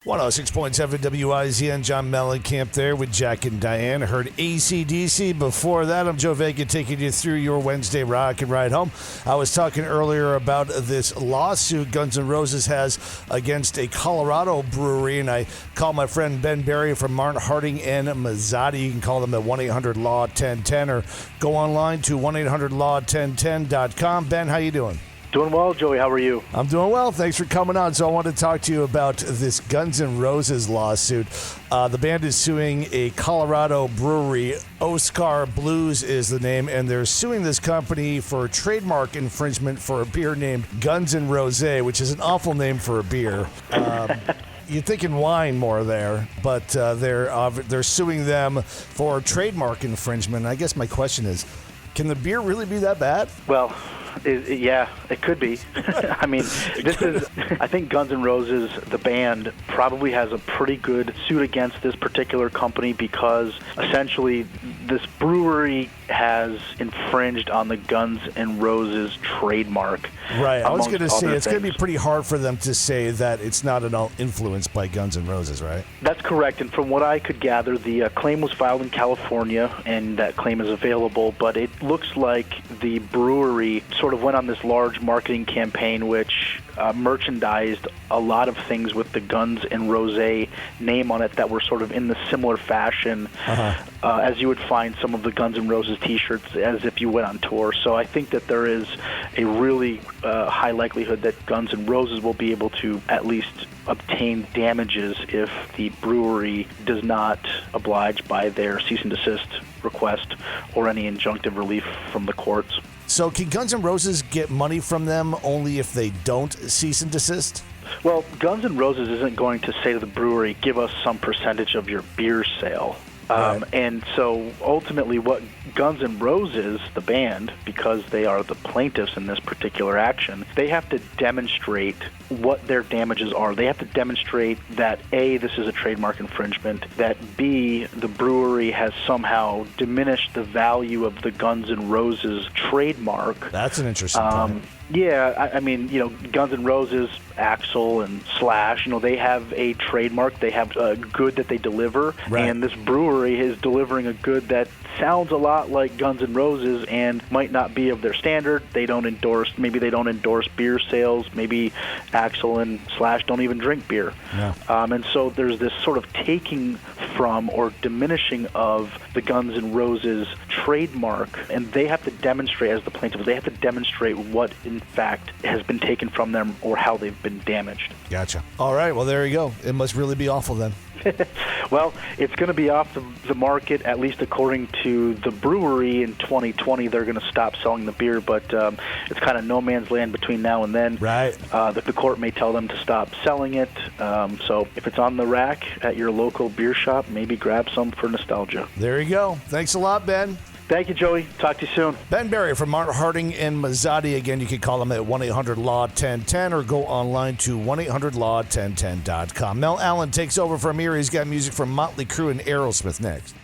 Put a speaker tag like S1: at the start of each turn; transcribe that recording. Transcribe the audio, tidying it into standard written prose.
S1: 106.7 WIZN, John Mellencamp there with Jack and Diane. Heard AC/DC. Before that, I'm Joe Vega taking you through your Wednesday rock and ride home. I was talking earlier about this lawsuit Guns N' Roses has against a Colorado brewery, and I called my friend Ben Berry from Martin Harding and Mazzotti. You can call them at 1-800-LAW-1010 or go online to 1-800-LAW-1010.com. Ben, how you doing?
S2: Doing well, Joey. How are you?
S1: I'm doing well. Thanks for coming on. So I wanted to talk to you about this Guns N' Roses lawsuit. The band is suing a Colorado brewery. Oscar Blues is the name, and they're suing this company for trademark infringement for a beer named Guns N' Rosé, which is an awful name for a beer. You're thinking wine more there, but they're suing them for trademark infringement. I guess my question is, can the beer really be that bad?
S2: Well, yeah, it could be. I mean, I think Guns N' Roses, the band, probably has a pretty good suit against this particular company because essentially this brewery has infringed on the Guns N' Roses trademark.
S1: Right. I was going to say it's going to be pretty hard for them to say that it's not at all influenced by Guns N' Roses, right?
S2: That's correct. And from what I could gather, the claim was filed in California, and that claim is available. But it looks like the brewery sort of went on this large marketing campaign which merchandised a lot of things with the Guns N' Rosé name on it that were sort of in the similar fashion as you would find some of the Guns N' Roses T-shirts as if you went on tour. So I think that there is a really high likelihood that Guns N' Roses will be able to at least obtain damages if the brewery does not oblige by their cease and desist request or any injunctive relief from the courts.
S1: So can Guns N' Roses get money from them only if they don't cease and desist?
S2: Well, Guns N' Roses isn't going to say to the brewery, give us some percentage of your beer sale.
S1: Right.
S2: And so ultimately what Guns N' Roses, the band, because they are the plaintiffs in this particular action, they have to demonstrate what their damages are. They have to demonstrate that A, this is a trademark infringement, that B, the brewery has somehow diminished the value of the Guns N' Roses trademark.
S1: That's an interesting point.
S2: Yeah, I mean, Guns N' Roses, Axl, and Slash, they have a trademark. They have a good that they deliver,
S1: right.
S2: And this brewery is delivering a good that sounds a lot like Guns N' Roses and might not be of their standard. Maybe they don't endorse beer sales. Maybe Axl and Slash don't even drink beer.
S1: Yeah.
S2: And so there's this sort of taking from or diminishing of the Guns N' Roses trademark, and they have to demonstrate, as the plaintiffs, they have to demonstrate what in fact has been taken from them or how they've been damaged.
S1: Gotcha. All right, well, there you go. It must really be awful then.
S2: Well, it's going to be off the market, at least according to the brewery. In 2020, they're going to stop selling the beer, but it's kind of no man's land between now and then.
S1: Right.
S2: The court may tell them to stop selling it. So if it's on the rack at your local beer shop, maybe grab some for nostalgia.
S1: There you go. Thanks a lot, Ben.
S2: Thank you, Joey. Talk to you soon.
S1: Ben Berry from Martin Harding and Mazzotti. Again, you can call them at 1-800-LAW-1010 or go online to 1-800-LAW-1010.com. Mel Allen takes over from here. He's got music from Motley Crue and Aerosmith next.